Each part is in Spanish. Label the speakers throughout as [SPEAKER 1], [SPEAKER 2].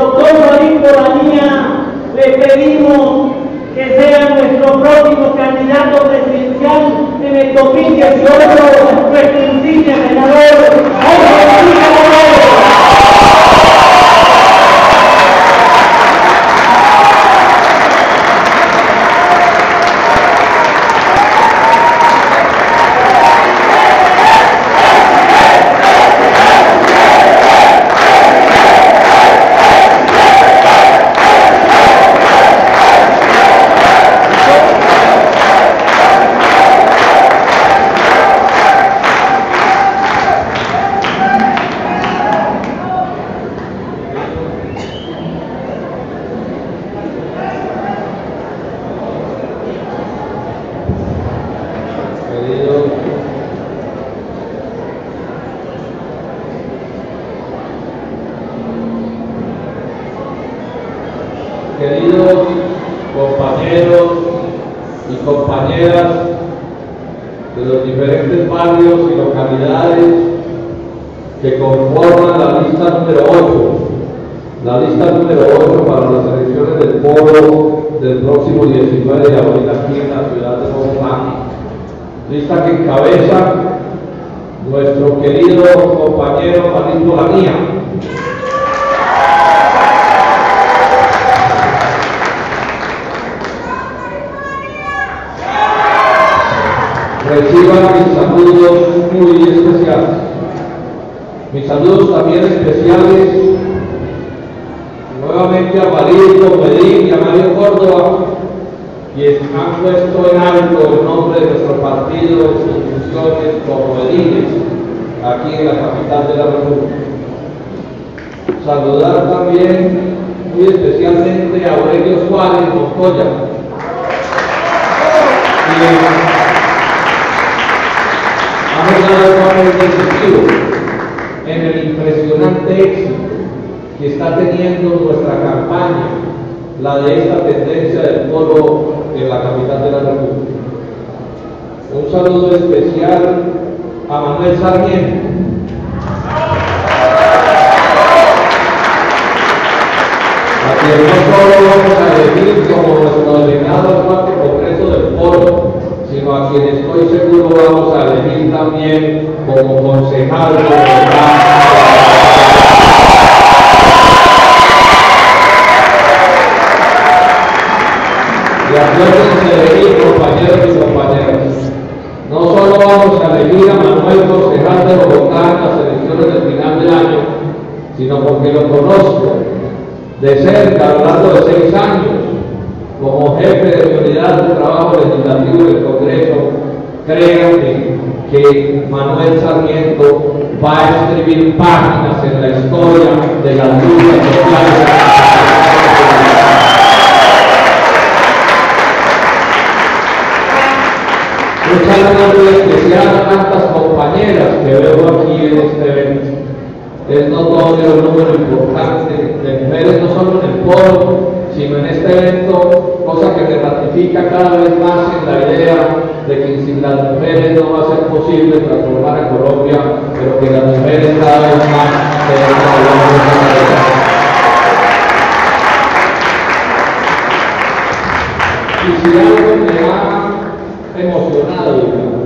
[SPEAKER 1] doctor Joaquín Colanía, le pedimos que sea nuestro próximo candidato presidencial en el 2018, nuestro insignia senador.
[SPEAKER 2] Queridos compañeros y compañeras de los diferentes barrios y localidades que conforman la lista número 8 para las elecciones del pueblo del próximo 19 de abril aquí en la ciudad de Bogotá, lista que encabeza nuestro querido compañero Joaquín Colanía. Reciban mis saludos muy especiales. Mis saludos también especiales nuevamente a Farid Medín y a Mario Córdoba, quienes han puesto en alto el nombre de nuestro partido en sus funciones como ediles aquí en la capital de la República. Saludar también muy especialmente a Aurelio Suárez Montoya, quien ha jugado un papel decisivo en el impresionante éxito que está teniendo nuestra campaña, la de esta tendencia del polo en la capital de la República. Un saludo especial a Manuel Sarmiento, a quien no solo vamos a elegir como nuestro delegado al cuarto Congreso del Polo, sino a quien estoy seguro vamos a elegir también como concejal de Y acuérdense de elegir, compañeros y compañeras. No solo vamos a elegir a Manuel concejal de Bogotá en las elecciones del final del año, sino porque lo conozco de cerca a lo largo de 6 años como jefe de unidad de trabajo legislativo del Congreso. Créanme que Manuel Sarmiento va a escribir páginas en la historia de las luchas sociales. Un saludo especial a tantas compañeras que veo aquí en este evento. Es notorio el número importante de mujeres, no solo en el polo, sino en este evento, cosa que me ratifica cada vez más en la idea de que sin las mujeres no va a ser posible transformar a Colombia, pero que las mujeres cada vez más se desarrollan. Y si algo me ha emocionado, digamos,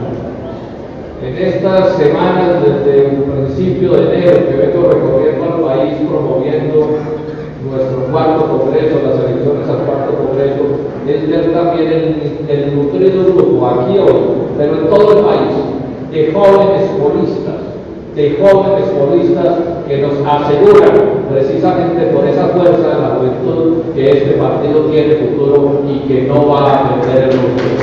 [SPEAKER 2] en estas semanas desde el principio de enero que vengo recorriendo al país promoviendo nuestro cuarto congreso, las elecciones al cuarto congreso, es ver también el nutrido grupo aquí hoy, pero en todo el país, de jóvenes polistas que nos aseguran precisamente por esa fuerza de la juventud que este partido tiene futuro y que no va a perder el futuro.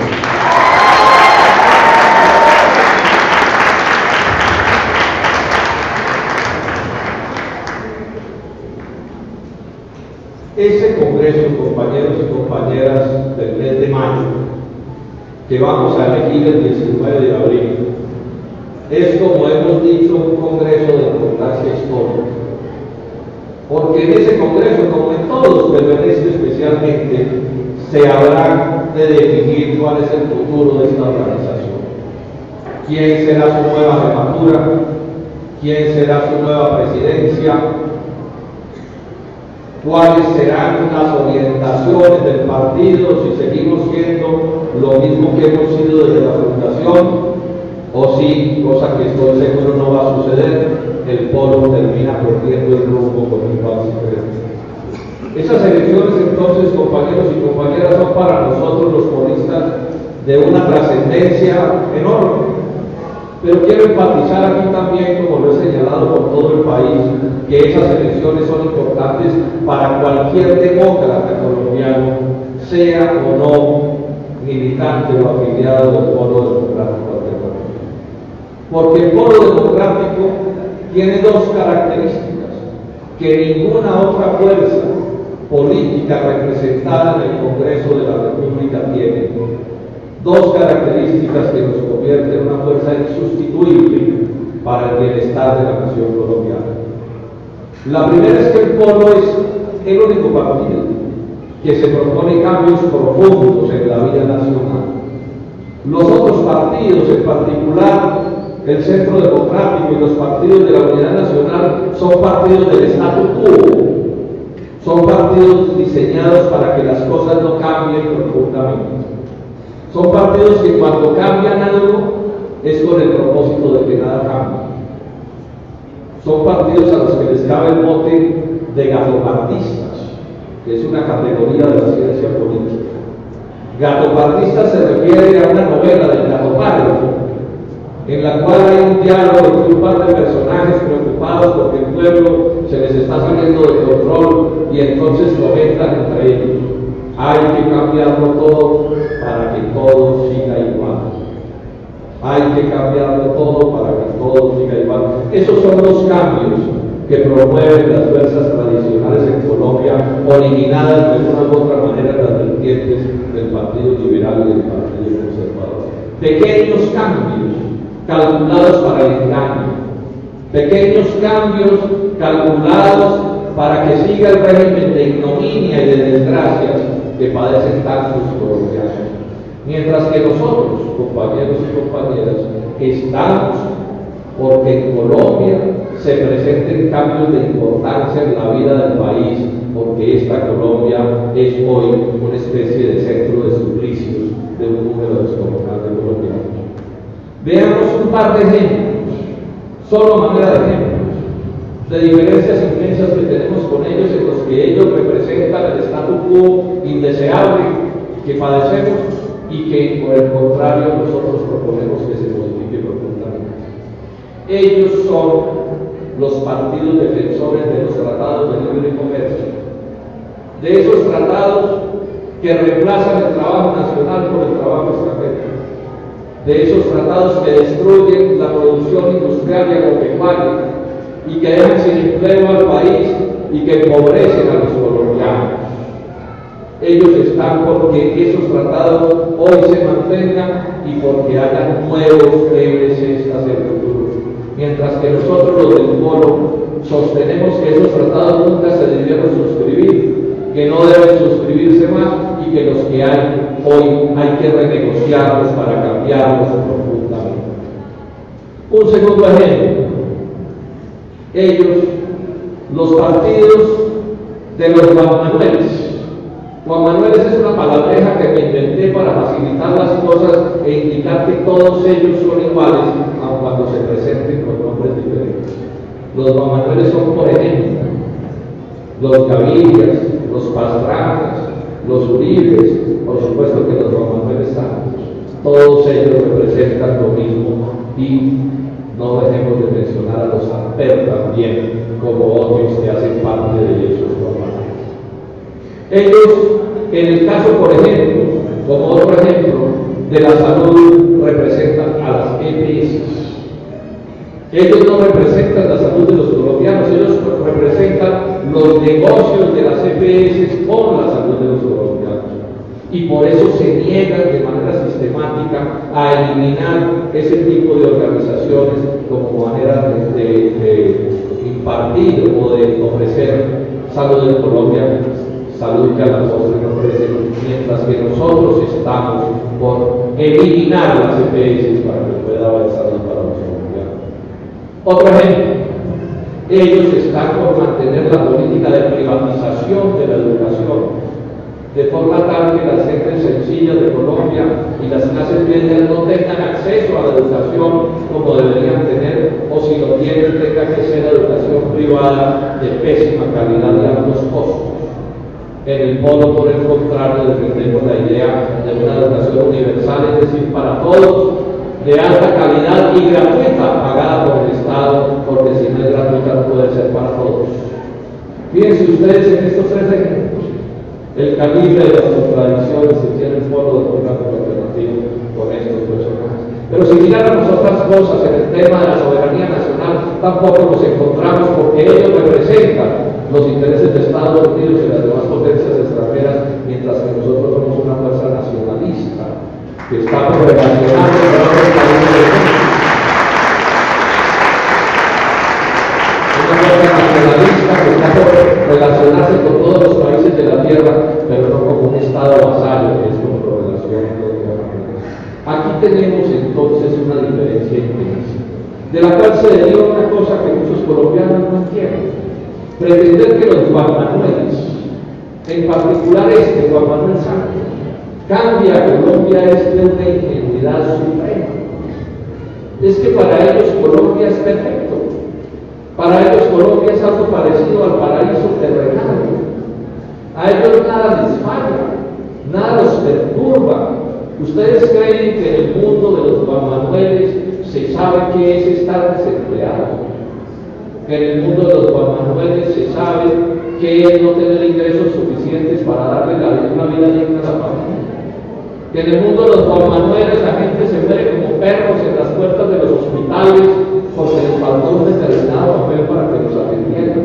[SPEAKER 2] Ese congreso, compañeros y compañeras del mes de mayo, que vamos a elegir el 19 de abril, es, como hemos dicho, un congreso de importancia histórica. Porque en ese congreso, como en todos, pero en este especialmente, se habrá de definir cuál es el futuro de esta organización. ¿Quién será su nueva jefatura? ¿Quién será su nueva presidencia? cuáles serán las orientaciones del partido, si seguimos siendo lo mismo que hemos sido desde la fundación, o si, cosa que estoy seguro no va a suceder, el polo termina perdiendo el rumbo con un país diferente. Esas elecciones entonces, compañeros y compañeras, son para nosotros los polistas de una trascendencia enorme. Pero quiero enfatizar aquí también, como lo he señalado por todo el país, que esas elecciones son importantes para cualquier demócrata colombiano, sea o no militante o afiliado del Polo Democrático Alternativo. Porque el Polo Democrático tiene dos características que ninguna otra fuerza política representada en el Congreso de la República tiene. Dos características que nos convierten en una fuerza insustituible para el bienestar de la nación colombiana. La primera es que el Polo es el único partido que se propone cambios profundos en la vida nacional. Los otros partidos, en particular el Centro Democrático y los partidos de la Unidad Nacional, son partidos del statu quo. Son partidos diseñados para que las cosas no cambien profundamente. Son partidos que cuando cambian algo es con el propósito de que nada cambie. Son partidos a los que les cabe el mote de gatopardistas, que es una categoría de la ciencia política. Gatopardista se refiere a una novela del Gato Pardo, en la cual hay un diálogo entre un par de personajes preocupados porque el pueblo se les está saliendo de control y entonces comentan entre ellos: hay que cambiarlo todo para que todo siga igual. Hay que cambiarlo todo para que todo siga igual. Esos son los cambios que promueven las fuerzas tradicionales en Colombia, originadas de una u otra manera en las vertientes del Partido Liberal y del Partido Conservador. Pequeños cambios calculados para el engaño, pequeños cambios calculados para que siga el régimen de ignominia y de desgracias que padecen tantos colombianos. Mientras que nosotros, compañeros y compañeras, estamos porque en Colombia se presenten cambios de importancia en la vida del país, porque esta Colombia es hoy una especie de centro de suplicios de un número descomunal de colombianos. Veamos un par de ejemplos, solo manera de ejemplos, de diferencias inmensas que tenemos con ellos, en los que ellos representan el statu quo indeseable que padecemos y que, por el contrario, nosotros proponemos que se modifique profundamente. Ellos son los partidos defensores de los tratados de libre comercio, de esos tratados que reemplazan el trabajo nacional por el trabajo extranjero, de esos tratados que destruyen la producción industrial y agropecuaria y que dejan sin empleo al país y que empobrecen a los colombianos. Ellos están porque esos tratados hoy se mantengan y porque hayan nuevos TLCs hacia el futuro. Mientras que nosotros, los del Polo, sostenemos que esos tratados nunca se debieron suscribir, que no deben suscribirse más y que los que hay hoy hay que renegociarlos para cambiarlos profundamente. Un segundo ejemplo: ellos, los partidos de los Juan Manueles. Juan Manueles es una palabreja que me inventé para facilitar las cosas e indicar que todos ellos son iguales, aun cuando se presenten con nombres diferentes. Los Juan Manueles son, por ejemplo, los Gavirias, los Pastrana's, los Uribes, por supuesto que los Juan Manueles Santos. Todos ellos representan lo mismo y no dejemos de mencionar a los Samper también como otros que hacen parte de esos Juan Manueles. Ellos, en el caso, por ejemplo, como otro ejemplo, de la salud, representan a las EPS. Ellos no representan la salud de los colombianos, ellos representan los negocios de las EPS con la salud de los colombianos. Y por eso se niegan de manera sistemática a eliminar ese tipo de organizaciones como manera de impartir o de ofrecer salud en Colombia, salud que a las otras no ofrecen, mientras que nosotros estamos por eliminar las EPS para que pueda haber salud para los colombianos. Otro ejemplo: Ellos están por mantener la política de privatización de la educación, de forma tal que las gentes sencillas de Colombia y las clases medias no tengan acceso a la educación como deberían tener, o si lo tienen, tenga que ser educación privada de pésima calidad y altos costos. En el polo, por el contrario, defendemos la idea de una educación universal, es decir, para todos, de alta calidad y gratuita, pagada por el Estado, porque si no es gratuita no puede ser para todos. Fíjense ustedes en estos tres ejemplos, el calibre de las contradicciones que tiene el foro democrático alternativo con estos personajes. Pero si miráramos otras cosas en el tema de la soberanía nacional, tampoco nos encontramos, porque ellos representan los intereses de Estados Unidos y las demás potencias extranjeras, mientras que nosotros somos una fuerza nacionalista que está por relacionarse con otros países del mundo. Una fuerza nacionalista que está por relacionarse con todos los países de la tierra, pero no como un Estado vasallo, que es como lo relaciona con los demás. Aquí tenemos entonces una diferencia inmensa, de la cual se deriva una cosa que muchos colombianos no entienden. Pretender que los Juan Manueles, en particular Juan Manuel Santos, cambia a Colombia es de una ingenuidad suprema. Es que para ellos Colombia es perfecto. Para ellos Colombia es algo parecido al paraíso terrenal. A ellos nada les falla, nada los perturba. ¿Ustedes creen que en el mundo de los Juan Manueles se sabe qué es estar desempleado? Que en el mundo de los Juan Manueles se sabe qué es no tener ingresos suficientes para darle una vida digna a la familia? Que en el mundo de los Juan Manueles la gente se muere como perros en las puertas de los hospitales porque les faltó un determinado papel para que los atendieran.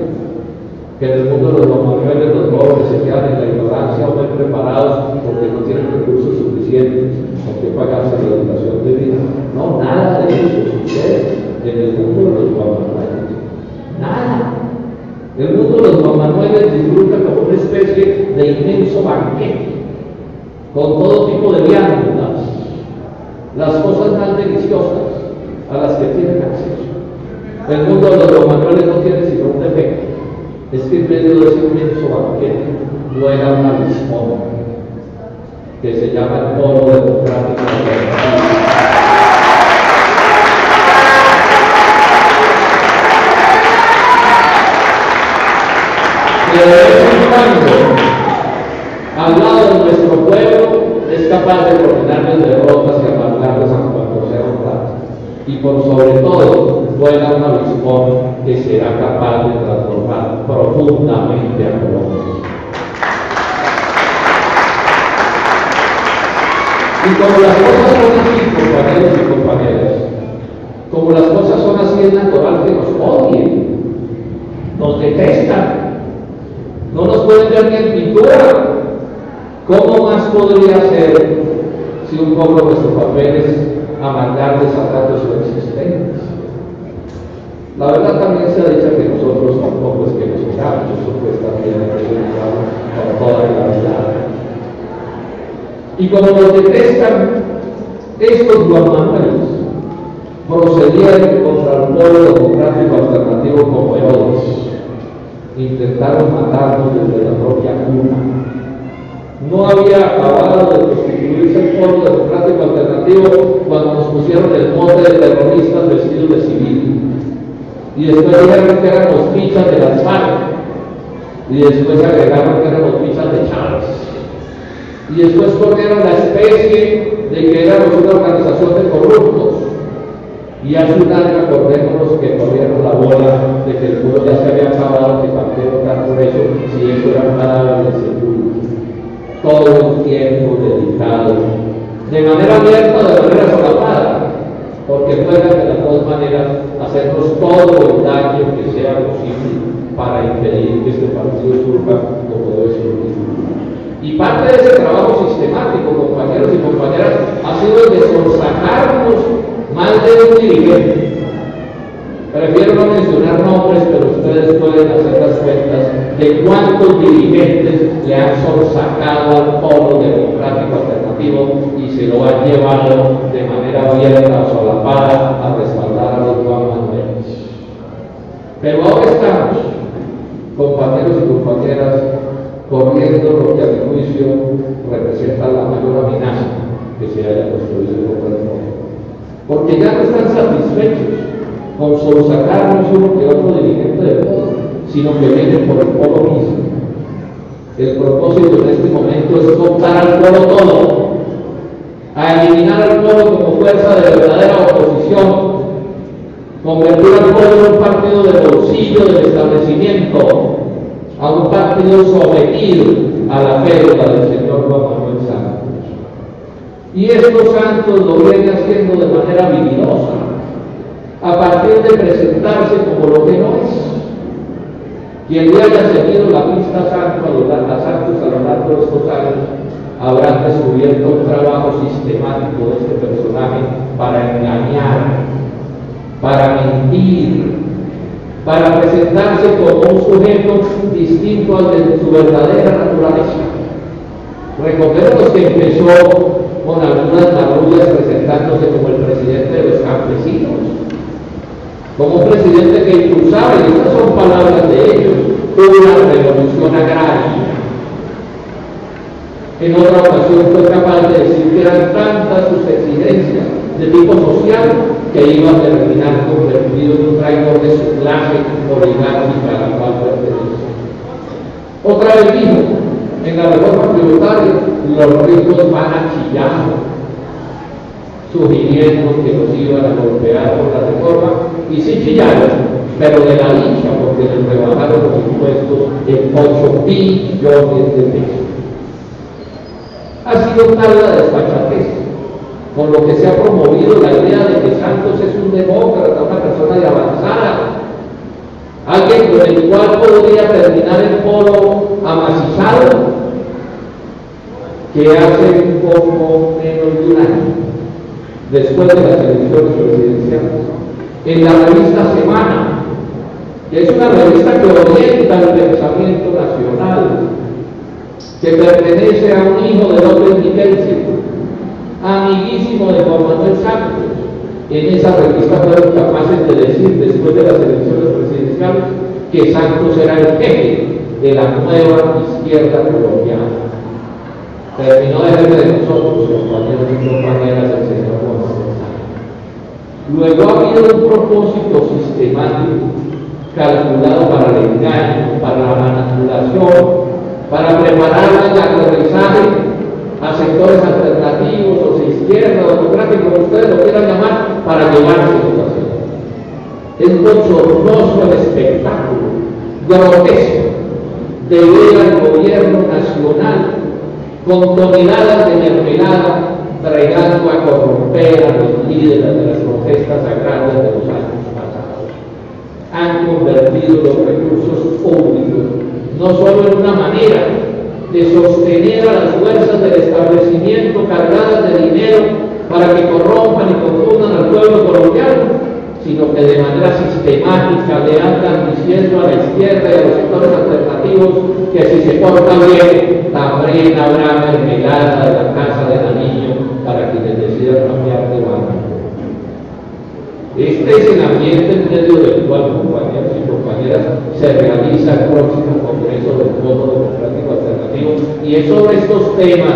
[SPEAKER 2] Que en el mundo de los Juan Manueles los jóvenes se quedan en la ignorancia o mal preparados porque no tienen recursos suficientes con que pagarse la educación de vida. No, nada de eso sucede en el mundo de los Juan Manueles. Nada. El mundo de los Juan Manueles disfruta como una especie de inmenso banquete, con todo tipo de viandas, las cosas más deliciosas a las que tienen acceso. El mundo de los Juan Manueles no tiene sino un defecto, es que en medio de ese inmenso banquete vuela una avispón que se llama el Polo Democrático Alternativo. Que de vez en cuando, al lado de nuestro pueblo, es capaz de coordinarles derrotas y amargarles a cuanto sea honrado. Y por sobre todo, vuela un avispón que será capaz de transformar profundamente a Colombia. Y como las cosas son así, compañeros y compañeras, como las cosas son así, es natural que nos odien, nos detestan. No nos pueden ver ni en pintura. ¿Cómo más podría ser si un poco nuestro papel es amargar desatando su existencia? La verdad también se ha dicho que nosotros tampoco es que nos queramos, eso pues también por toda la vida. Y como nos detestan, estos Juan Manueles procedieron contra el pueblo democrático alternativo como Herodes. Intentaron matarnos desde la propia cuna. No había acabado de constituirse el Foro Democrático Alternativo cuando nos pusieron el mote de terroristas vestidos de civil. Y después dijeron que éramos fichas de las FARC. Y después agregaron que éramos fichas de Chávez. Y después corrieron la especie de que éramos una organización de corruptos. Y hace un año acordémonos que corrieron la bola de que el pueblo ya se había acabado, que para qué votar por eso, si eso era un cadáver de seguro. Todo un tiempo dedicado, de manera abierta o de manera solapada, porque pueden de las dos maneras hacernos todo el daño que sea posible para impedir que este partido surja como debe surgir. Y parte de ese trabajo sistemático, compañeros y compañeras, ha sido el de sonsacarnos más de un dirigente. Prefiero no mencionar nombres, pero ustedes pueden hacer las cuentas de cuántos dirigentes le han sonsacado al Polo Democrático Alternativo y se lo han llevado de manera abierta o solapada a respaldar a los Juan Manueles. Pero ahora estamos, compañeros y compañeras, corriendo lo que a mi juicio representa la mayor amenaza que se haya construido contra el mundo. Porque ya no están satisfechos con solo sacarnos uno que otro dirigente del pueblo, sino que vienen por el pueblo mismo. El propósito en este momento es cortar al pueblo todo, a eliminar al pueblo como fuerza de verdadera oposición, convertir al pueblo en un partido de bolsillo del establecimiento, a un partido sometido a la férula del señor Juan Manuel Santos. Y estos Santos lo vienen haciendo de manera habilidosa, a partir de presentarse como lo que no es. Quien le haya seguido la pista Santos a lo largo de estos años, habrán descubierto un trabajo sistemático de este personaje para engañar, para mentir, para presentarse como un sujeto distinto al de su verdadera naturaleza. Recordemos que empezó con algunas marrullas presentándose como el presidente de los campesinos, como un presidente que impulsaba, y estas son palabras de ellos, una revolución agraria. En otra ocasión fue capaz de decir que eran tantas sus exigencias de tipo social que iba a terminar convertido en un traidor de su clase oligárquica a la cual pertenece. Otra vez dijo, en la reforma tributaria, los ricos van a chillar, sugiriendo que los iban a golpear por la reforma, y sí chillaron, pero de la dicha, porque les rebajaron los impuestos en 8 billones de pesos. Ha sido tal la desfachatez con lo que se ha promovido la idea de que Santos es un demócrata, una persona de avanzada, alguien con el cual podría terminar el polo amacizado, que hace un poco menos de un año, después de las elecciones presidenciales, en la revista Semana, que es una revista que orienta el pensamiento nacional, que pertenece a un hijo de López Miquelsen, amiguísimo de Juan Manuel Santos. En esa revista fueron capaces de decir, después de las elecciones presidenciales, que Santos era el jefe de la nueva izquierda colombiana. Terminó de jefe de nosotros, compañeros y compañeras, el señor Juan Manuel Santos. Luego ha habido un propósito sistemático, calculado para el engaño, para la manipulación, para preparar el aterrizaje a sectores alternativos o de izquierda o democráticos, como ustedes lo quieran llamar, para llevarse situación. Es bochornoso el espectáculo grotesco de ver al gobierno nacional con toneladas de mermelada bregando a corromper a los líderes de las protestas agrarias de los años pasados. Han convertido los recursos públicos no solo en una manera de sostener a las fuerzas del establecimiento cargadas de dinero para que corrompan y confundan al pueblo colombiano, sino que de manera sistemática le andan diciendo a la izquierda y a los sectores alternativos que si se portan bien, también habrá mermelada de la casa de Nariño para quienes decidan cambiar de bando. Este es el ambiente en medio del cual, compañeros y compañeras, se realiza el próximo Congreso del Polo Democrático Alternativo, y es sobre estos temas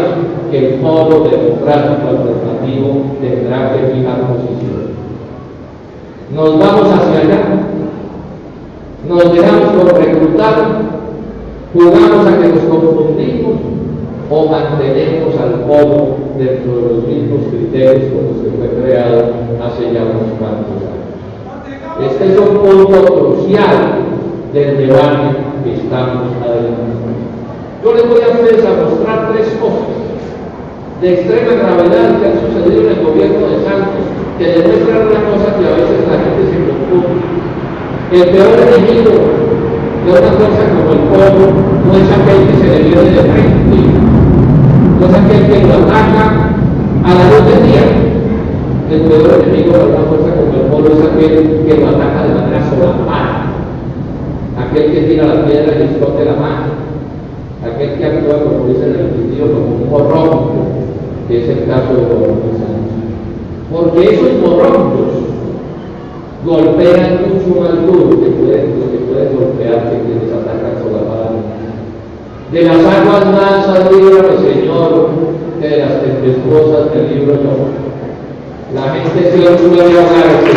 [SPEAKER 2] que el Polo Democrático Alternativo tendrá que fijar posición. Nos vamos hacia allá, nos dejamos por reclutar, jugamos a que nos confundimos o mantenemos al Polo dentro de los mismos criterios con los que fue creado hace ya unos cuantos años. Este es un punto crucial del debate que estamos adelantando. Yo les voy a ustedes a mostrar 3 cosas de extrema gravedad que han sucedido en el gobierno de Santos, que demuestran una cosa que a veces la gente se preocupa. El peor enemigo de una fuerza como el pueblo no es aquel que se le viene de frente, no es aquel que lo ataca a la luz del día. El peor enemigo de una fuerza como el pueblo es aquel que lo ataca de manera solapada, aquel que tira la piedra y esconde la mano, aquel que actúa, como dice en el sentido, como un corrompo, que es el caso de Juan Manuel Santos. Porque esos corrompos golpean mucho más duro lo que pueden golpear que quienes atacan con la palabra. De las aguas mansas líbrame, Señor, que de las tempestuosas te libro yo. La gente se suele ahogarse.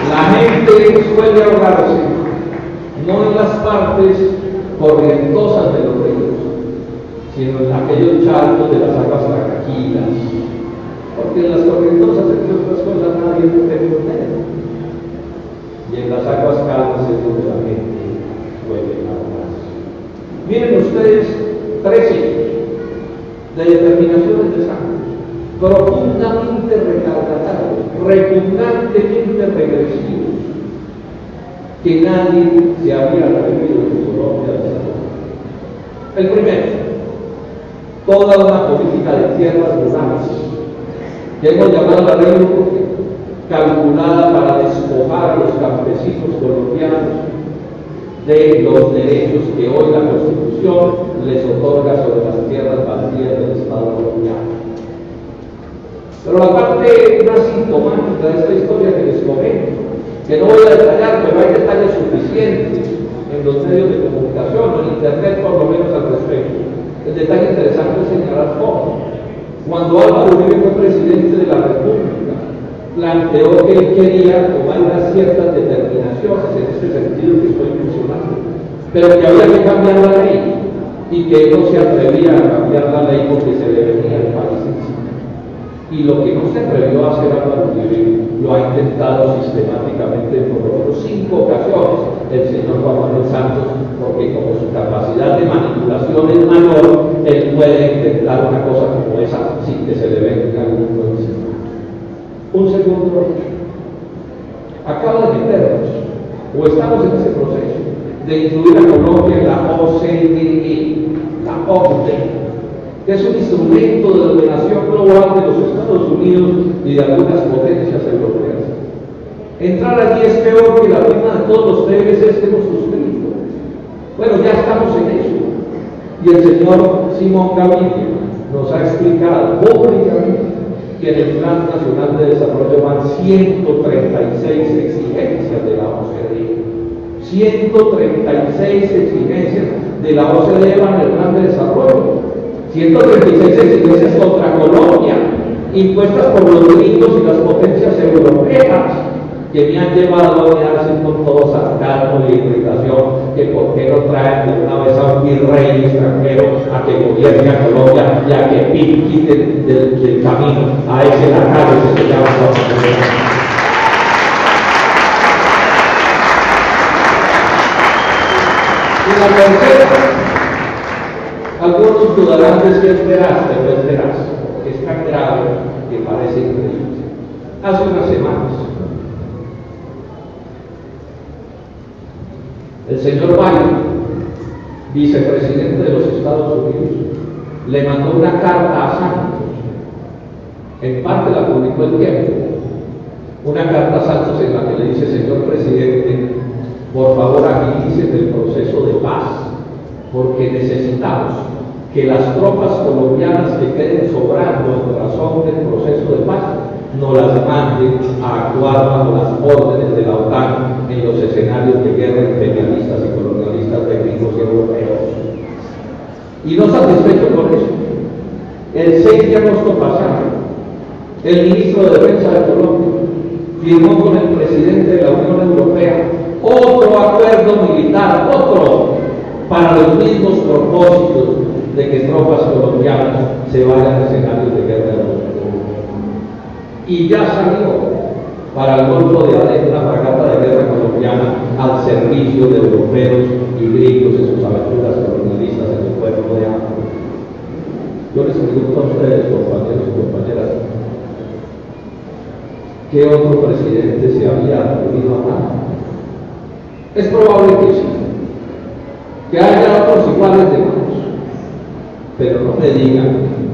[SPEAKER 2] La gente suele ahogarse, no en las partes corrientosas de los ríos, sino en aquellos charcos de las aguas tranquilas, porque en las corrientosas, entre otras cosas, nadie puede meter, y en las aguas calmas es donde la gente suele ahogarse. Miren ustedes 3 hechos de determinaciones de santos, profundamente recargados, repugnantemente regresivos, que nadie se había atrevido en Colombia a hacer. El primero, toda una política de tierras rurales, que hemos llamado la ley calculada para despojar a los campesinos colombianos de los derechos que hoy la Constitución les otorga sobre las tierras baldías del Estado colombiano. Pero la parte más sintomática de esta historia que les comento, que no voy a detallar, pero hay detalles suficientes en los medios de comunicación, en internet por lo menos al respecto. El detalle interesante es señalar cómo, cuando Álvaro Uribe fue presidente de la República, planteó que él quería tomar unas ciertas determinaciones en este sentido que estoy mencionando, pero que había que cambiar la ley y que él no se atrevía a cambiar la ley porque se le venía al país encima. Y lo que no se atrevió a hacer Álvaro Uribe lo ha intentado sistemáticamente por lo menos 5 ocasiones el señor Juan Manuel Santos, porque como su capacidad de manipulación es mayor, él puede intentar una cosa como esa sin que se le venga al mundo encima. Un segundo hecho, acaba de meternos, o estamos en ese proceso, de incluir a Colombia en la OCDE, la OCDE, que es un instrumento de ordenación global de los Estados Unidos y de algunas potencias europeas. Entrar allí es peor que la firma de todos los TLCs que hemos suscrito. Bueno, ya estamos en eso. Y el señor Simón Gaviria nos ha explicado públicamente que en el Plan Nacional de Desarrollo van 136 exigencias de la OCDE. 136 exigencias de la OCDE van en el Plan de Desarrollo. 136 exigencias contra Colombia, impuestas por los gringos y las potencias europeas, que me han llevado a mirarse con todo sarcasmo y irritación, que por qué no traen de una vez a un virrey extranjero a que gobierne a Colombia y a que quiten del camino a ese lacayo que se llama Colombia. Y la tercera, algunos dudarán de si es veraz, pero es veraz, porque es tan grave que parece increíble. Hace unas semanas, el señor Biden, vicepresidente de los Estados Unidos, le mandó una carta a Santos. En parte la publicó El Tiempo. Una carta a Santos en la que le dice: señor presidente, por favor agilice el proceso de paz, porque necesitamos que las tropas colombianas que queden sobrando en razón del proceso de paz no las manden a actuar bajo las órdenes de la OTAN en los escenarios de guerra imperialistas y colonialistas de gringos y europeos. Y no satisfecho con eso, el 6 de agosto pasado, el ministro de Defensa de Colombia firmó con el presidente de la Unión Europea otro acuerdo militar, otro, para los mismos propósitos de que tropas colombianas se vayan a escenarios de guerra. Y ya salió para el Golfo de Adén una fragata de guerra colombiana al servicio de europeos y gringos en sus aventuras colonialistas en el puerto de África. Yo les pregunto a ustedes, compañeros y compañeras, ¿qué otro presidente se había atrevido a dar? Es probable que sí, que haya otros iguales de manos, pero no me digan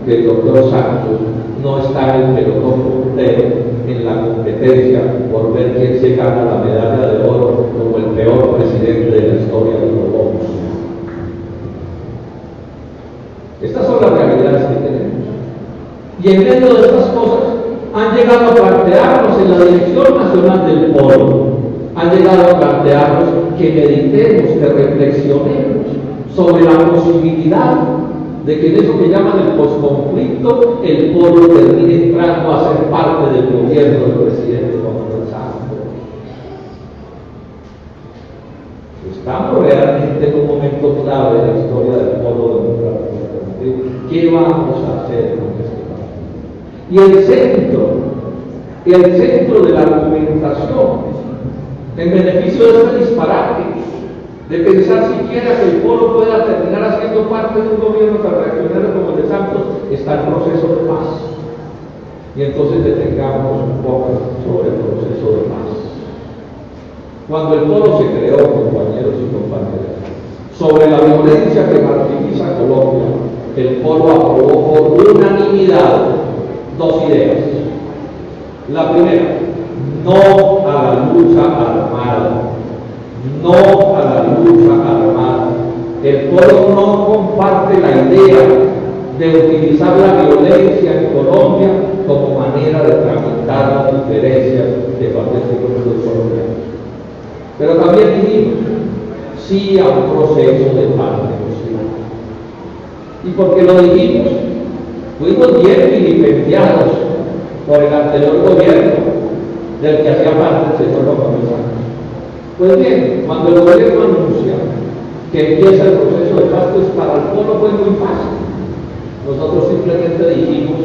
[SPEAKER 2] que el doctor Santos no está en el pelotón puntero en la competencia por ver quién se gana la medalla de oro como el peor presidente de la historia de los Borbos. Estas son las realidades. realidades que tenemos. Y en medio de estas cosas han llegado a plantearnos en la Dirección Nacional del Polo, han llegado a plantearnos que meditemos, que reflexionemos sobre la posibilidad de que en eso que llaman el posconflicto, el Polo termine entrando a ser parte del gobierno del presidente Juan Santos. Estamos realmente en un momento clave de la historia del Polo democrático. ¿Qué vamos a hacer con este país? Y el centro de la argumentación en beneficio de este disparate, de pensar siquiera que el Polo pueda terminar haciendo parte de un gobierno tan reaccionario como el de Santos, está el proceso de paz. Y entonces detengamos un poco sobre el proceso de paz. Cuando el Polo se creó, compañeros y compañeras, sobre la violencia que martiriza Colombia, el Polo aprobó por unanimidad dos ideas. La primera, no a la lucha armada. No a la lucha armada. El Polo no comparte la idea de utilizar la violencia en Colombia como manera de tramitar las diferencias de cualquier tipo de colombianos. Pero también dijimos sí a un proceso de paz negociado. Y porque lo dijimos, fuimos bien vilipendiados por el anterior gobierno del que hacía parte el señor Juan Santos. Pues bien, cuando el gobierno anuncia que empieza el proceso de paz, pues para el Polo fue muy fácil. Nosotros simplemente dijimos,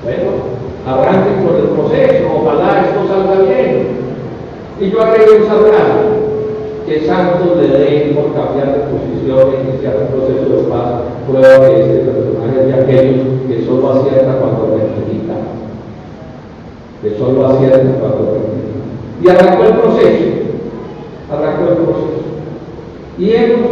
[SPEAKER 2] bueno, arranquen con el proceso, ojalá esto salga bien. Y yo agregué un sabrán que Santos le dé por cambiar de posición e iniciar un proceso de paz, prueba que este personaje es de aquellos que solo acierta cuando necesita. Que solo acierta cuando necesita. Y arrancó el proceso. Y hemos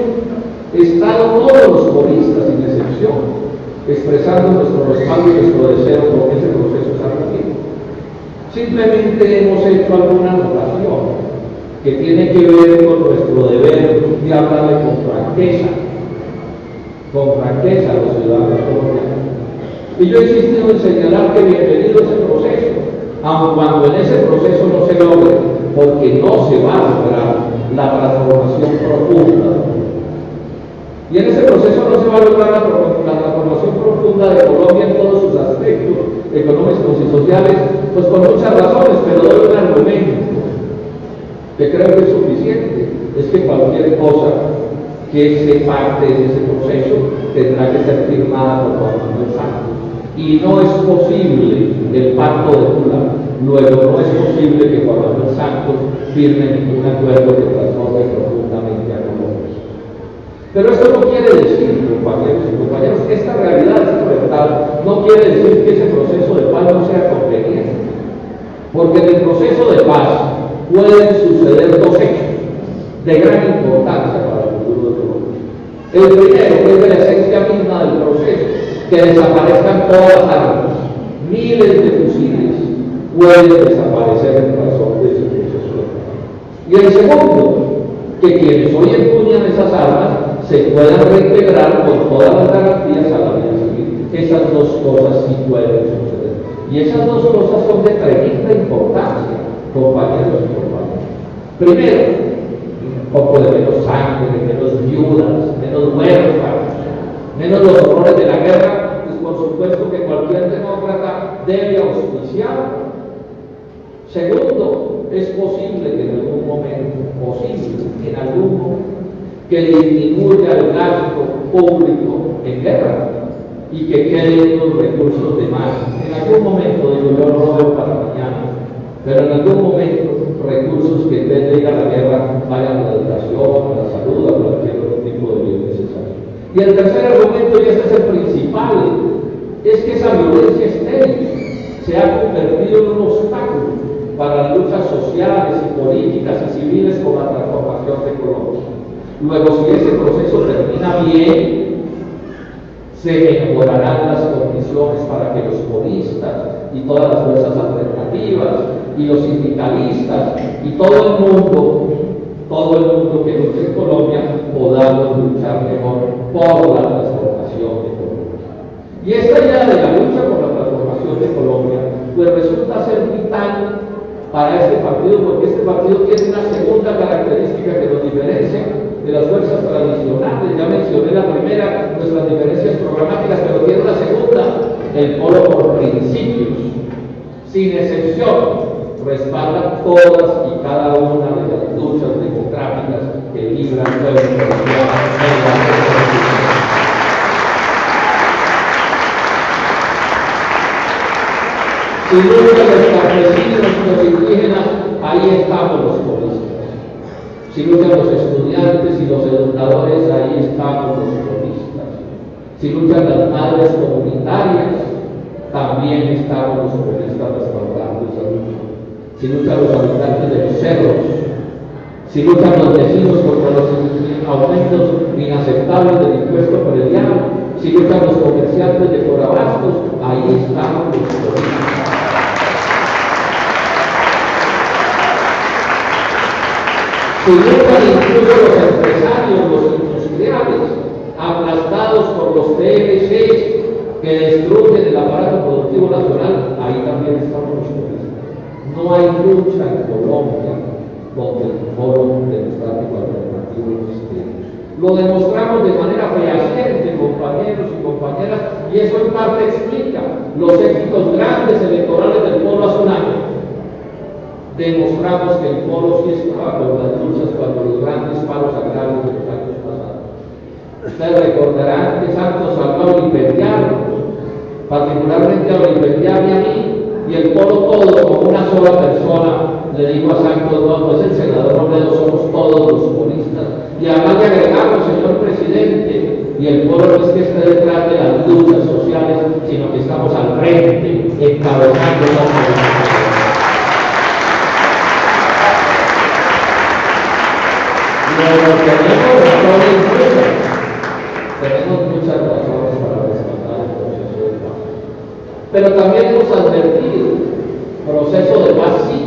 [SPEAKER 2] estado todos los polistas, sin excepción, expresando nuestro respaldo y nuestro deseo por que ese proceso salga bien. Simplemente hemos hecho alguna anotación que tiene que ver con nuestro deber de hablarle con franqueza a los ciudadanos colombianos. Y yo he insistido en señalar que bienvenido ese proceso, aun cuando en ese proceso no se logre, porque no se va a lograr la transformación profunda. Y en ese proceso no se va a lograr la transformación profunda de Colombia en todos sus aspectos económicos y sociales, pues por muchas razones, pero doy un argumento que creo que es suficiente, es que cualquier cosa que se parte de ese proceso tendrá que ser firmada por Juan Manuel Santos. Y no es posible el pacto de Tula, luego no es posible que Juan Manuel Santos firme ningún acuerdo que transforme profundamente a Colombia. Pero esto no quiere decir, compañeros, que esta realidad es no quiere decir que ese proceso de paz no sea conveniente, porque en el proceso de paz pueden suceder dos hechos de gran importancia para el futuro de Colombia. El primero es de la esencia misma del proceso, que desaparezcan todas las armas, miles de fusiles pueden desaparecer en razón de ese proceso de paz. Y el segundo, que quienes hoy empuñan esas armas se puedan reintegrar con todas las garantías a la vida civil. Esas dos cosas sí pueden suceder. Y esas dos cosas son de tremenda importancia, compañeros y compañeras. Primero, un poco de menos sangre, menos viudas, menos huérfanos, menos los horrores de la guerra, pues por supuesto que cualquier demócrata debe auspiciar. Segundo, es posible que en algún momento, que disminuya el gasto público en guerra y que queden los recursos de más. En algún momento, digo yo, no lo veo para mañana, pero en algún momento recursos que en vez de ir a la guerra vayan a la educación, a la salud, a cualquier otro tipo de bien necesario. Y el tercer argumento, y este es el principal, es que esa violencia estéril se ha convertido en un obstáculo para las luchas sociales y políticas y civiles con la transformación de Colombia. Luego, si ese proceso termina bien, se mejorarán las condiciones para que los polistas y todas las fuerzas alternativas y los sindicalistas y todo el mundo que luche en Colombia podamos luchar mejor por la transformación de Colombia. Y esta idea de la lucha por la transformación de Colombia, pues resulta ser vital para este partido, porque este partido tiene una segunda característica que nos diferencia de las fuerzas tradicionales. Ya mencioné la primera, nuestras diferencias programáticas, pero tiene una segunda, el polo por principios. Sin excepción, respalda todas y cada una de las luchas democráticas que libran pueblos colombianos. Si luchan los campesinos y los indígenas, ahí estamos los polistas. Si luchan los estudiantes y los educadores, ahí estamos los polistas. Si luchan las madres comunitarias, también estamos los polistas respaldando esa lucha. Si luchan los habitantes de los cerros, si luchan los vecinos contra los aumentos inaceptables del impuesto predial, si luchan los comerciantes de porabastos, ahí estamos los polistas. Si luchan incluso los empresarios, los industriales, aplastados por los TLCs que destruyen el aparato productivo nacional, ahí también estamos los polistas. No hay lucha en Colombia donde el foro democrático alternativo existe. Lo demostramos de manera fehaciente, compañeros y compañeras, y eso en parte explica los éxitos grandes electorales del pueblo hace un año. Demostramos que el pueblo sí estaba con las luchas cuando los grandes paros agrarios de los años pasados. Ustedes recordarán que Santos salvó a Olimpediano, particularmente a Olimpediano y a mí, y el pueblo todo, como una sola persona, le dijo a Santos: no, pues el senador Robledo, somos todos los comunistas. Y además le agregamos, señor presidente, y el pueblo no es que esté detrás de las luchas sociales, sino que estamos al frente, encabezando las luchas. Tenemos muchas razones para respaldar el proceso de paz, pero también hemos advertido: proceso de paz sí,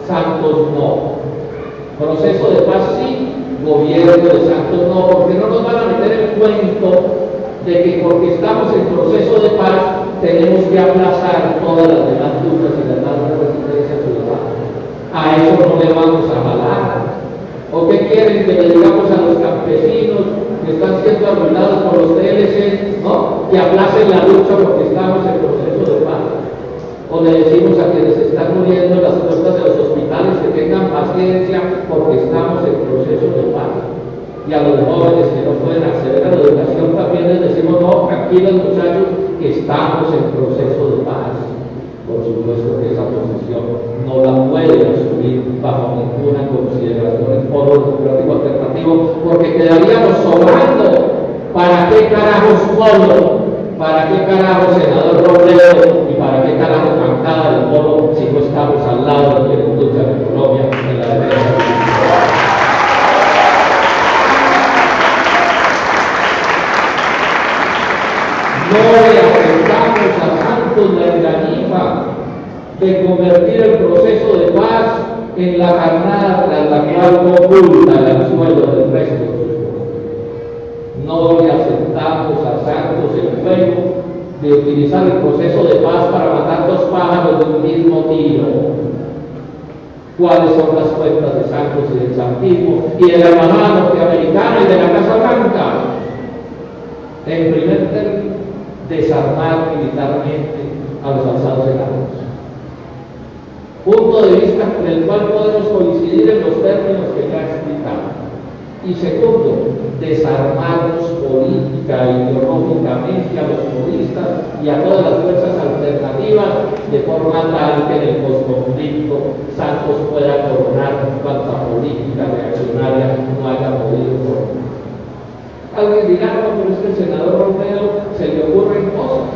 [SPEAKER 2] Santos no. Proceso de paz sí, gobierno de Santos no, porque no nos van a meter el cuento de que porque estamos en proceso de paz tenemos que aplazar todas las demás luchas y las demás resistencias ciudadanas. A eso no le vamos a jalar. ¿O qué quieren que le digamos a los campesinos que están siendo arruinados por los TLC, ¿no?, que aplacen la lucha porque estamos en proceso de paz? O le decimos a quienes están muriendo en las puertas de los hospitales que tengan paciencia porque estamos en proceso de paz. Y a los jóvenes que no pueden acceder a la educación también les decimos: no, tranquilos muchachos, que estamos en proceso de paz. Por supuesto que esa posición no la pueden asumir bajo ninguna consideración el Foro Democrático Alternativo, porque quedaríamos sobrando. ¿Para qué carajos Polo? ¿Para qué carajos senador Robledo? ¿Y para qué carajos bancada del Polo si no estamos al lado de quienes luchan en Colombia en la defensa? No le aceptamos a Santos la engañifa de convertir el proceso de paz en la carnada tras la cual oculta el anzuelo del resto de sus cosas. No le aceptamos a Santos el juego de utilizar el proceso de paz para matar dos pájaros de un mismo tiro. ¿Cuáles son las cuentas de Santos y del santismo y de la embajada norteamericana y de la Casa Blanca? En primer término, desarmar militarmente a los alzados en armas. Punto de vista con el cual podemos coincidir en los términos que ya he explicado. Y segundo, desarmarnos política e ideológicamente a los comunistas y a todas las fuerzas alternativas, de forma tal que en el posconflicto Santos pueda coronar cuanta política reaccionaria no haya podido coronar. Alguien dirá: no, pero es que el senador Robledo se le ocurren cosas,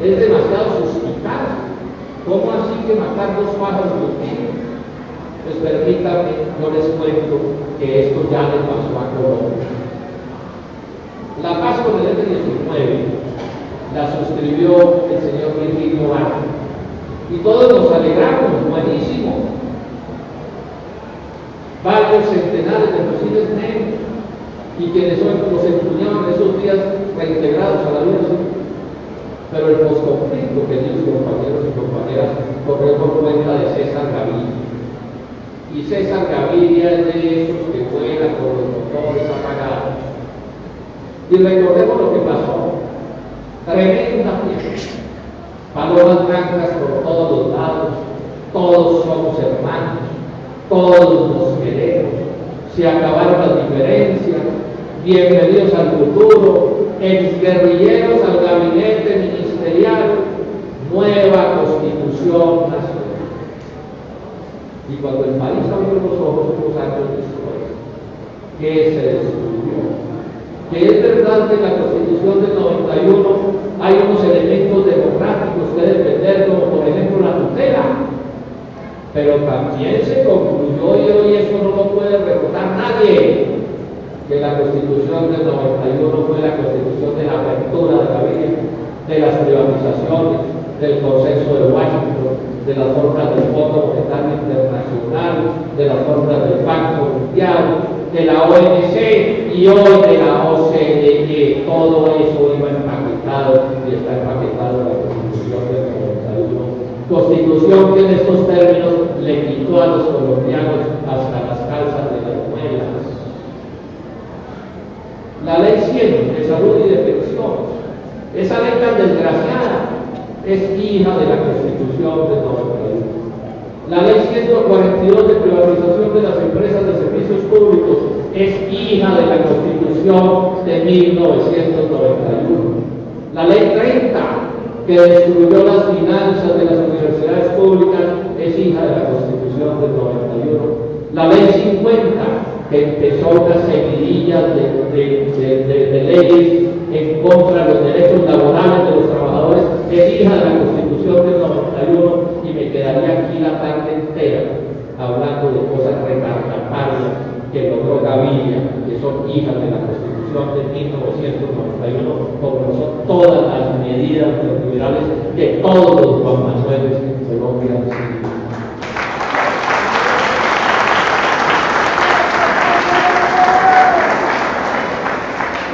[SPEAKER 2] es demasiado suspicaz. ¿Cómo así que matar dos pájaros de un tiro? Pues permítanme, yo les cuento que esto ya le pasó a Colombia. La paz con el F-19 la suscribió el señor Virgilio Barrio y todos nos alegramos, buenísimo. Varios centenares de fusiles negros y quienes los empuñaban esos días reintegrados a la vida civil. Pero el posconflicto, queridos compañeros y compañeras, corrió por cuenta de César Gaviria. Y César Gaviria es de esos que vuelan con los motores apagados. Y recordemos lo que pasó. Tremenda fiesta. Palomas blancas por todos los lados. Todos somos hermanos. Todos nos queremos. Se acabaron las diferencias. Bienvenidos al futuro. Exguerrilleros al gabinete ministerial. Nueva Constitución Nacional. Y cuando el país abrió los ojos unos años después, que se descubrió que es verdad que en la Constitución del 91 hay unos elementos democráticos que defender, como por ejemplo la tutela, pero también se concluyó, y hoy eso no lo puede refutar nadie, que la Constitución del 91 fue la Constitución de la apertura de la vida, de las privatizaciones, del consenso de Washington, de las fórmulas del Fondo Monetario Internacional, de las fórmulas del Banco Mundial, de la OMC y hoy de la OCDE. Todo eso iba empaquetado y está empaquetado en la Constitución del 91. Constitución que en estos términos le quitó a los colombianos hasta las calzas de las muelas. La Ley 100 de Salud y de Pensiones, esa ley tan desgraciada, es hija de la Constitución del 91. La Ley 142 de privatización de las empresas de servicios públicos es hija de la Constitución de 1991. La Ley 30, que destruyó las finanzas de las universidades públicas, es hija de la Constitución del 91. La Ley 50, que empezó una seguidilla de leyes en contra de los derechos laborales de los trabajadores, es hija de la Constitución del 91, y me quedaría aquí la tarde entera hablando de cosas retardatarias que logró Gaviria, que son hijas de la Constitución de 1991, como son todas las medidas neoliberales que todos los Juan Manueles en Colombia han seguido.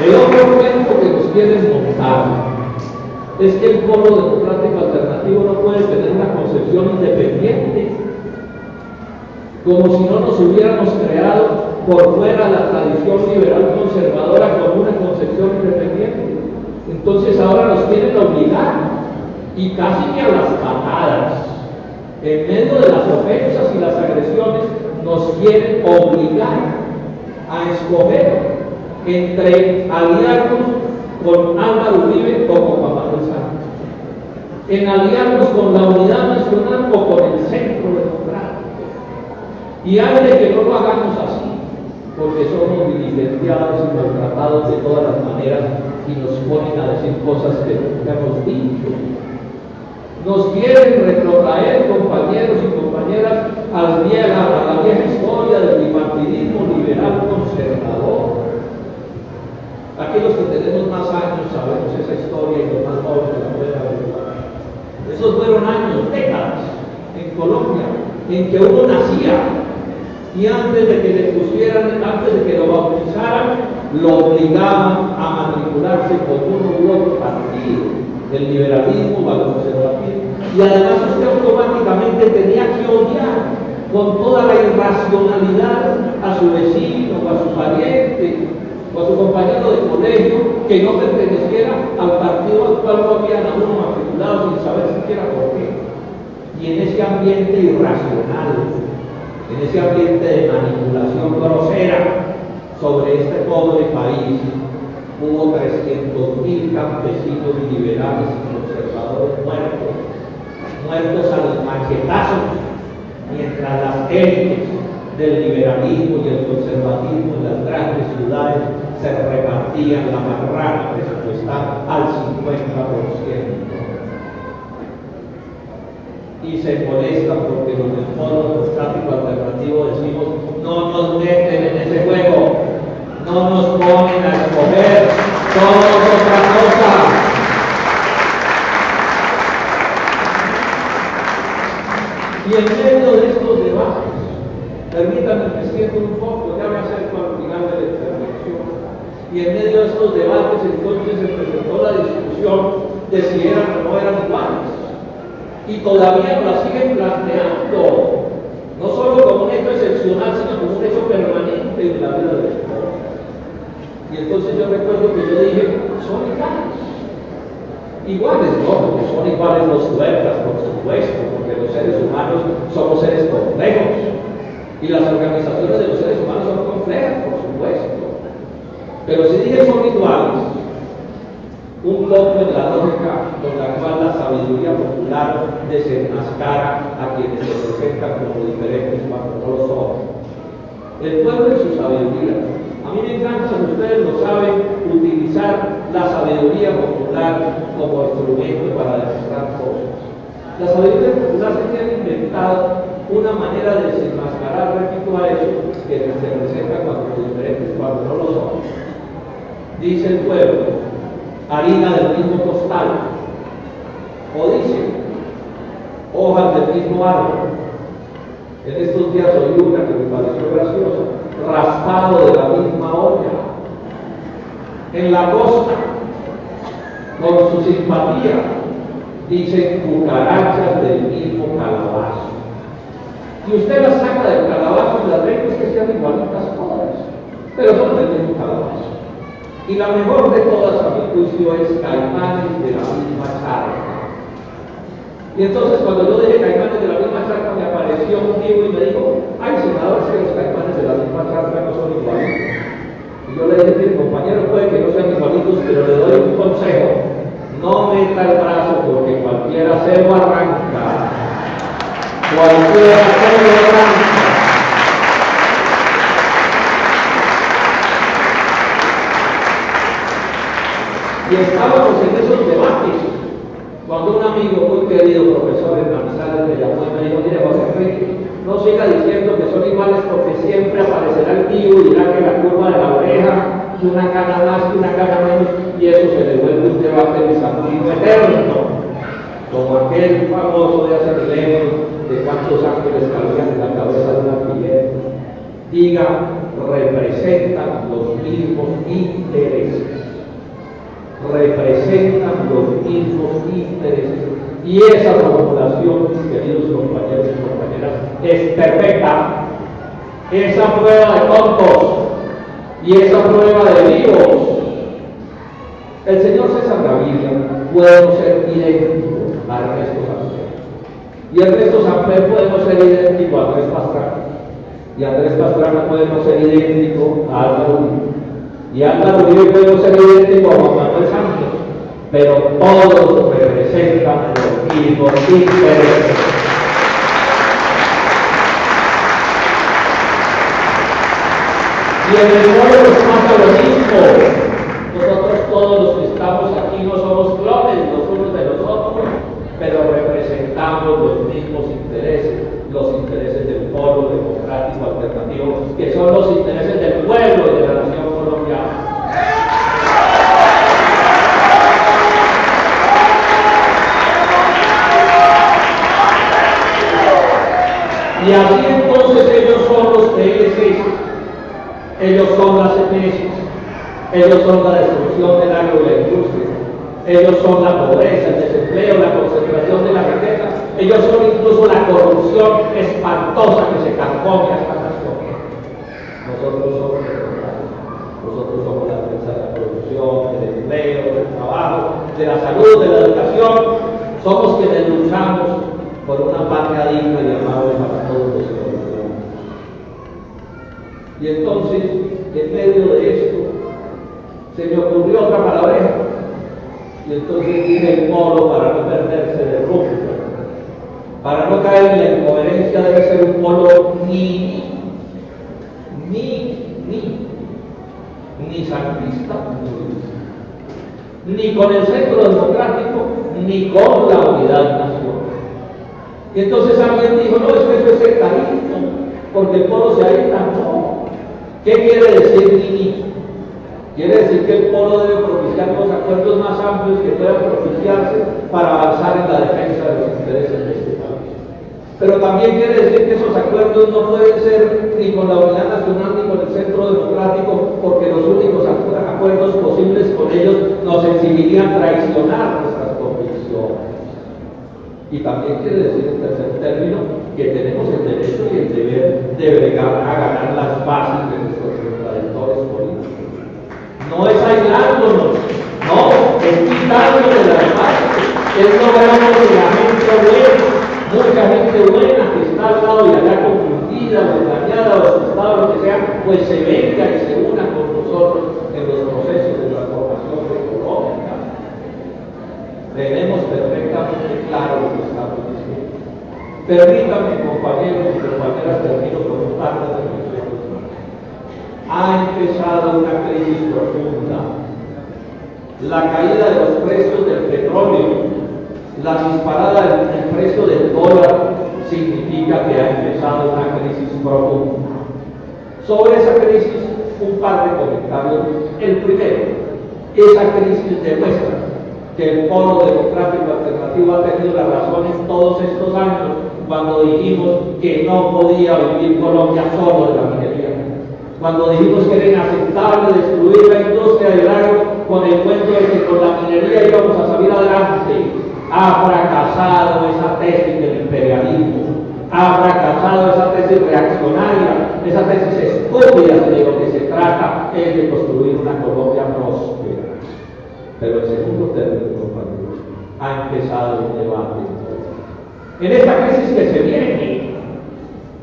[SPEAKER 2] El otro cuento que nos quieren montar es que el Polo Democrático Alternativo no puede tener una concepción independiente, como si no nos hubiéramos creado por fuera la tradición liberal conservadora con una concepción independiente. Entonces ahora nos quieren obligar, y casi que a las patadas, en medio de las ofensas y las agresiones, nos quieren obligar a escoger entre aliarnos con Álvaro Uribe o con Juan Manuel Santos, en aliarnos con la Unidad Nacional o con el Centro Democrático. Y hay de que no lo hagamos así, porque somos vilipendiados y maltratados de todas las maneras y nos ponen a decir cosas que nunca hemos dicho. Nos quieren retrotraer, compañeros y compañeras, a la vieja historia del bipartidismo liberal conservador. Aquí los que tenemos más años sabemos esa historia y los más jóvenes la pueden averiguar. Esos fueron años, décadas en Colombia, en que uno nacía y antes de que le pusieran, antes de que lo bautizaran, lo obligaban a matricularse con uno u otro partido, del liberalismo o al conservatismo. Y además usted automáticamente tenía que odiar con toda la irracionalidad a su vecino o a su pariente o a su compañero de colegio que no perteneciera al partido al cual no habían a uno matriculado sin saber siquiera por qué. Y en ese ambiente irracional, en ese ambiente de manipulación grosera sobre este pobre país, hubo 300.000 campesinos y liberales y conservadores muertos a los machetazos, mientras las élites del liberalismo y el conservatismo en las grandes ciudades se repartían la marrana presupuestal al 50%. Y se molestan porque los del Polo Democrático Alternativo decimos: no nos meten en ese juego, no nos ponen a escoger, somos otra cosa. Y en medio de estos debates, permítanme que siento un poco, ya me acerco al final de la intervención, y en medio de estos debates entonces se presentó la discusión de si eran o no eran iguales. Y todavía lo siguen planteando, no solo como un hecho excepcional, sino como un hecho permanente en la vida del pueblo. Y entonces yo recuerdo que yo dije, son iguales. Iguales, no, porque son iguales los tuercas, por supuesto, porque los seres humanos somos seres complejos. Y las organizaciones de los seres humanos son complejas, por supuesto. Pero si dije son iguales, un poco en la lógica con la cual la sabiduría popular desenmascara a quienes se presentan como diferentes cuando no lo son. El pueblo y su sabiduría. A mí me encanta, ustedes lo saben, utilizar la sabiduría popular como instrumento para demostrar cosas. La sabiduría popular se tiene inventado una manera de desenmascarar, repito a eso, que se presenta cuando los diferentes cuando no lo son. Dice el pueblo, harina del mismo costal, o dice, hojas del mismo árbol. En estos días oí una que me pareció graciosa, raspado de la misma olla. En la costa, con su simpatía, dicen cucarachas del mismo calabazo. Y usted las saca del calabazo y las ve, es que sean igualitas todas, pero son del mismo calabazo. Y la mejor de todas, a mi juicio, es Caimanes de la misma charca. Y entonces, cuando yo dije Caimanes de la misma charca, me apareció un tipo y me dijo, ay, senador, es que los Caimanes de la misma charca no son igualitos. Y yo le dije, mire, compañero, puede que no sean igualitos, pero le doy un consejo: no meta el brazo porque cualquiera se lo arranca. Cualquiera se lo arranca. Y estábamos en esos debates cuando un amigo muy querido, profesor en Manizales, me llamó y me dijo, mire, José Enrique, no siga diciendo que son iguales porque siempre aparecerá el tío y dirá que la curva de la oreja, y una cana más y una cana menos, y eso se le vuelve un debate bizantino eterno, como aquel famoso de hace milenios de cuántos ángeles cabían en la cabeza de un alfiler. Diga, representan los mismos intereses. Representan los mismos intereses. Y esa formulación, queridos compañeros y compañeras, es perfecta. Esa prueba de tontos y esa prueba de vivos. El señor César Gaviria puede no ser idéntico a Ernesto Samper. Y Ernesto Samper puede no ser idéntico a Andrés Pastrana. Y Andrés Pastrana puede no ser idéntico a Álvaro Uribe. Y Álvaro Uribe puede no ser idéntico a Juan Manuel Santos, pero todos representan los mismos intereses. Y en el pueblo nos pasa lo mismo. Nosotros todos los que estamos aquí no somos clones los unos de los otros, pero representamos los mismos intereses, los intereses del polo democrático alternativo, que son los intereses del pueblo y de la nación colombiana. Y así entonces ellos son los PLC, ellos son las EPS, ellos son la destrucción del agro y la industria, ellos son la pobreza, el desempleo, la concentración de la riqueza, ellos son incluso la corrupción espantosa que se carcome a esta nación. Nosotros somos la defensa de la producción, del empleo, del trabajo, de la salud, de la educación. Somos quienes luchamos por una patria digna y amable para todos los colombianos. Y entonces, en medio de esto, se me ocurrió otra palabreja. Y entonces dije el polo para no perderse de rumbo, para no caer en la incoherencia. Debe ser un polo ni santista, ni con el centro democrático, ni con la unidad nacional. Y entonces alguien dijo, no, es que eso es sectarismo, porque el polo se aísla. No. ¿Qué quiere decir ni? Quiere decir que el polo debe propiciar los acuerdos más amplios que puedan propiciarse para avanzar en la defensa de los intereses de este país. Pero también quiere decir que esos acuerdos no pueden ser ni con la unidad nacional ni con el centro democrático, porque los únicos acuerdos posibles con ellos nos exigirían traicionar nuestras Y también quiere decir, en tercer término, que tenemos el derecho y el deber de bregar a ganar las bases de nuestros contradictores políticos. No es aislándonos, no, es quitándonos de las bases, es logrando que la gente buena, mucha gente buena que está al lado y allá confundida o engañada o asustada o lo que sea, pues se venga y se una con nosotros en los procesos de transformación económica. Tenemos perfectamente claro lo que estamos diciendo. Permítanme, compañeros y compañeras, termino con un par de reflexiones. Ha empezado una crisis profunda. La caída de los precios del petróleo, la disparada del precio del dólar, significa que ha empezado una crisis profunda. Sobre esa crisis, un par de comentarios. El primero, esa crisis demuestra que el Polo Democrático Alternativo ha tenido la razón en todos estos años cuando dijimos que no podía vivir Colombia solo de la minería. Cuando dijimos que era inaceptable destruir la industria del agro con el cuento de que con la minería íbamos a salir adelante. Ha fracasado esa tesis del imperialismo, ha fracasado esa tesis reaccionaria, esa tesis estúpida de lo que se trata es de construir una Colombia próspera. Pero en segundo término, compañeros, ha empezado un debate. En esta crisis que se viene,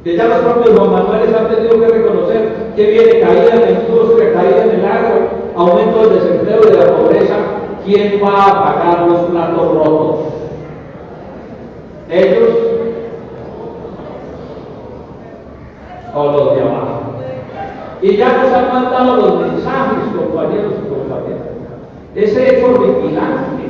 [SPEAKER 2] que ya los propios Juan Manueles han tenido que reconocer que viene caída en la industria, caída en el agro, aumento del desempleo y de la pobreza, ¿quién va a pagar los platos rotos? ¿Ellos o los de abajo? Y ya nos han mandado los mensajes, compañeros y compañeras. Ese hecho vigilante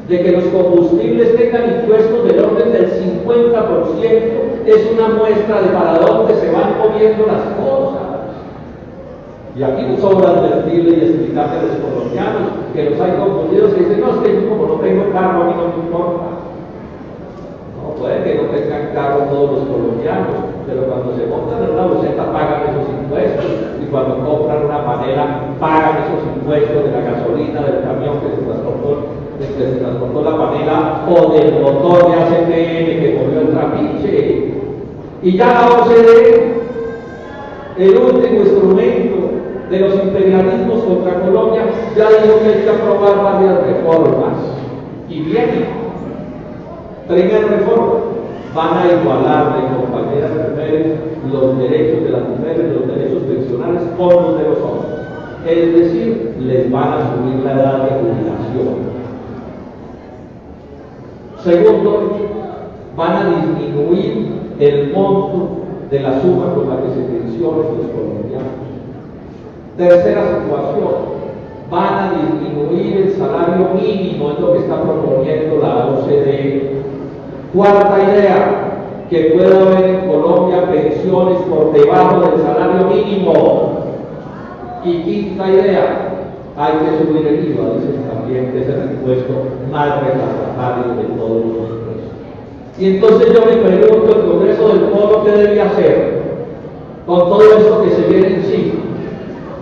[SPEAKER 2] de que los combustibles tengan impuestos del orden del 50% es una muestra de para dónde se van moviendo las cosas. Y aquí no sobra advertirle y explicarle a los colombianos que los hay confundidos y dicen, no, es que yo como no tengo carro, a mí no me importa. No, puede que no tengan carro todos los colombianos, pero cuando se montan en una buseta pagan esos impuestos y cuando compran una panela pagan esos impuestos de la gasolina, del camión que se transportó la panela o del motor de ACPN que movió el trapiche. Y ya la OCDE, el último instrumento de los imperialismos contra Colombia, ya dijo que hay que aprobar varias reformas. Y vienen. Primera reforma, van a igualar, compañeras mujeres, los derechos de las mujeres, los derechos pensionales con los de los hombres. Es decir, les van a subir la edad de jubilación. Segundo, van a disminuir el monto de la suma con la que se pensionan los colombianos. Tercera situación, van a disminuir el salario mínimo, es lo que está proponiendo la OCDE. Cuarta idea, que pueda haber en Colombia pensiones por debajo del salario mínimo. Y quinta idea, hay que subir el IVA, dicen también, que es el impuesto más retardatario de todos los impuestos. Y entonces yo me pregunto, el Congreso del Pueblo, ¿qué debe hacer con todo esto que se viene encima?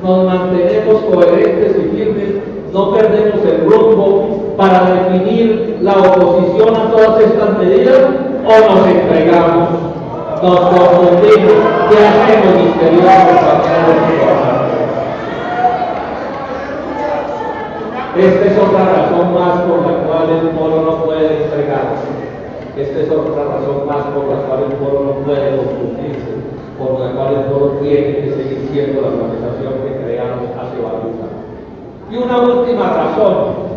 [SPEAKER 2] Nos mantenemos coherentes y firmes, no perdemos el rumbo para definir la oposición a todas estas medidas, o nos entregamos, nos confundimos. ¿Qué hacemos, mis queridos compañeros? Esta es otra razón más por la cual el pueblo no puede entregarse. Esta es otra razón más por la cual el pueblo no puede confundirse, por la cual el pueblo tiene que seguir siendo la organización que creamos hace varios años. Y una última razón,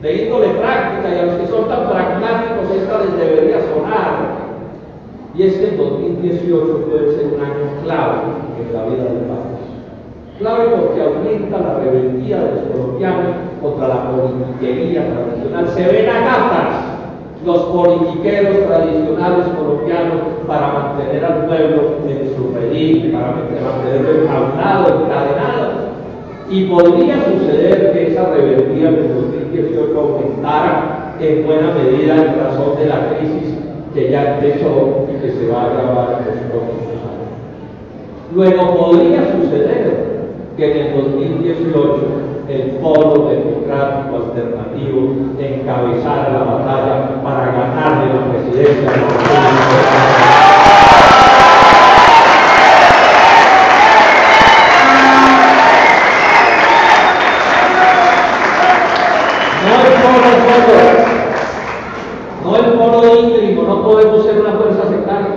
[SPEAKER 2] de índole práctica, y a los que son tan pragmáticos esta les debería sonar, y es que el 2018 puede ser un año clave en la vida del país. Clave porque aumenta la rebeldía de los colombianos contra la politiquería tradicional. Se ven a gatas los politiqueros tradicionales colombianos para mantener al pueblo en su redil, para mantenerlo enjaulado, encadenado. Y podría suceder que esa rebeldía del 2018 aumentara en buena medida en razón de la crisis que ya empezó y que se va a agravar en los próximos años. Luego podría suceder que en el 2018 el Polo Democrático Alternativo encabezara la batalla para ganarle la presidencia de la República. No el polo íngrimo, no podemos ser una fuerza sectaria.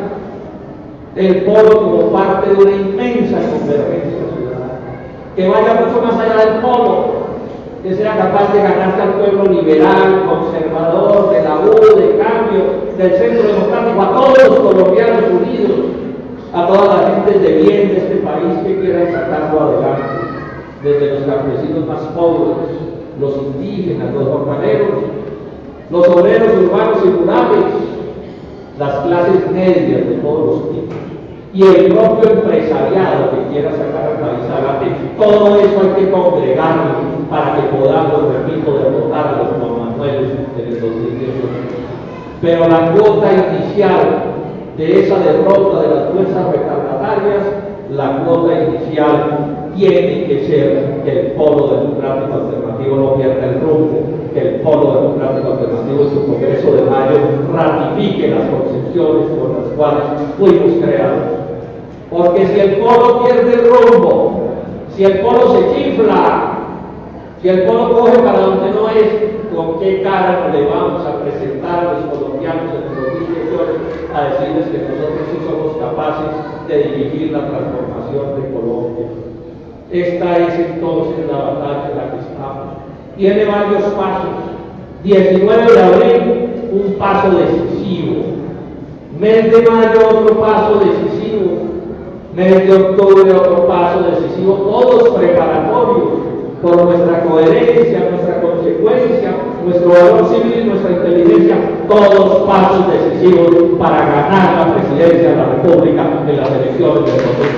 [SPEAKER 2] El polo como parte de una inmensa convergencia ciudadana, que vaya mucho más allá del polo, que sea capaz de ganarse al pueblo liberal, conservador, de la U, de Cambio, del Centro Democrático, a todos los colombianos unidos, a toda la gente de bien de este país que quiera sacarlo adelante, desde los campesinos más pobres, los indígenas, los jornaleros, los obreros urbanos y rurales, las clases medias de todos los tipos, y el propio empresariado que quiera sacar al país adelante. Todo eso hay que congregarlo para que podamos, repito, derrotar a los Juan Manuel en el 2018. Pero la cuota inicial de esa derrota de las fuerzas retardatarias, la cuota inicial tiene que ser que el Polo Democrático Alternativo no pierda el rumbo, que el Polo Democrático Alternativo en su Congreso de Mayo ratifique las concepciones por las cuales fuimos creados. Porque si el Polo pierde el rumbo, si el Polo se chifla, si el Polo coge para donde no es, ¿con qué cara le vamos a presentar a los colombianos en los 2018 a decirles que nosotros sí somos capaces de dirigir la transformación de Colombia? Esta es entonces la batalla en la que estamos. Tiene varios pasos. 19 de abril, un paso decisivo. Mes de mayo, otro paso decisivo. Mes de octubre, otro paso decisivo. Todos preparatorios por nuestra coherencia, nuestra consecuencia, nuestro valor civil y nuestra inteligencia. Todos pasos decisivos para ganar la presidencia de la República en las elecciones del 2018.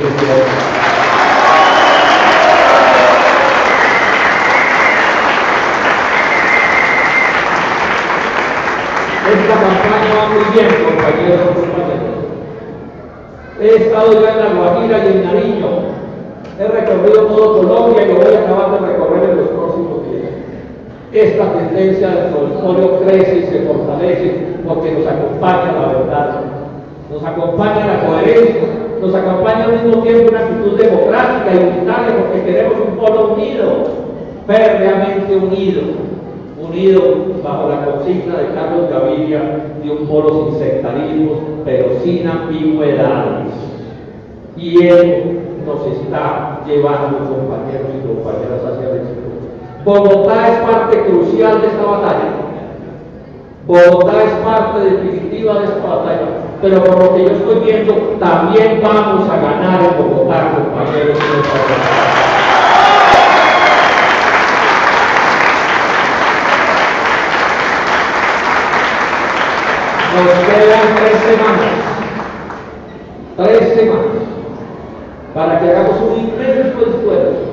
[SPEAKER 2] Esta campaña va muy bien, compañeros y compañeras. He estado ya en La Guajira y en Nariño. He recorrido todo Colombia y lo voy a acabar de recorrer en los próximos días. Esta tendencia del territorio crece y se fortalece porque nos acompaña la verdad, nos acompaña la coherencia, nos acompaña al mismo tiempo una actitud democrática y unitaria porque queremos un polo unido, férreamente unido bajo la consigna de Carlos Gaviria de un polo sin sectarismos, pero sin ambigüedades. Y él nos está llevando, compañeros y compañeras, hacia el éxito. Bogotá es parte crucial de esta batalla. Bogotá es parte definitiva de esta batalla. Pero por lo que yo estoy viendo, también vamos a ganar en Bogotá, compañeros y compañeras. Nos quedan 3 semanas, para que hagamos un inmenso esfuerzo,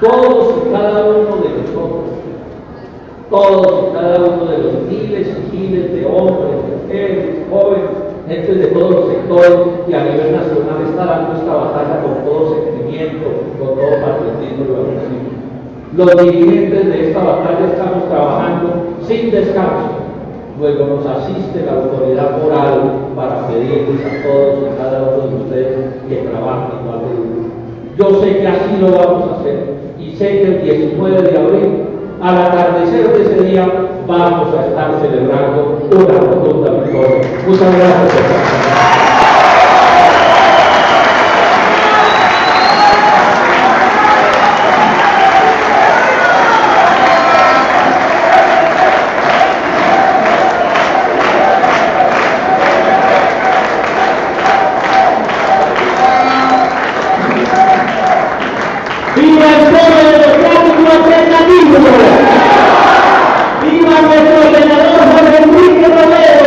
[SPEAKER 2] todos y cada uno de nosotros, todos y cada uno de los miles y miles de hombres, mujeres, jóvenes, gente de todos los sectores y a nivel nacional está dando esta batalla con todo sentimiento, con todo patriotismo y valor. Los dirigentes de esta batalla estamos trabajando sin descanso. Luego nos asiste la autoridad moral para pedirles a todos y cada uno de ustedes que trabajen igual de duro. Yo sé que así lo vamos a hacer y sé que el 19 de abril, al atardecer de ese día, vamos a estar celebrando una rotunda victoria. Muchas gracias.
[SPEAKER 1] ¡Viva el Polo Democrático Alternativo! ¡Viva nuestro senador Jorge Enrique Romero!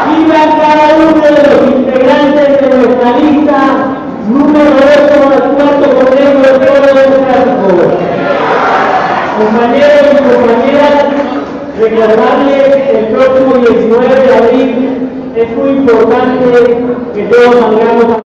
[SPEAKER 1] ¡Viva cada uno de los integrantes de nuestra lista número 8 al cuarto Consejo del Polo Democrático! Compañeros y compañeras, recordarles que el próximo 19 de abril es muy importante que todos salgamos a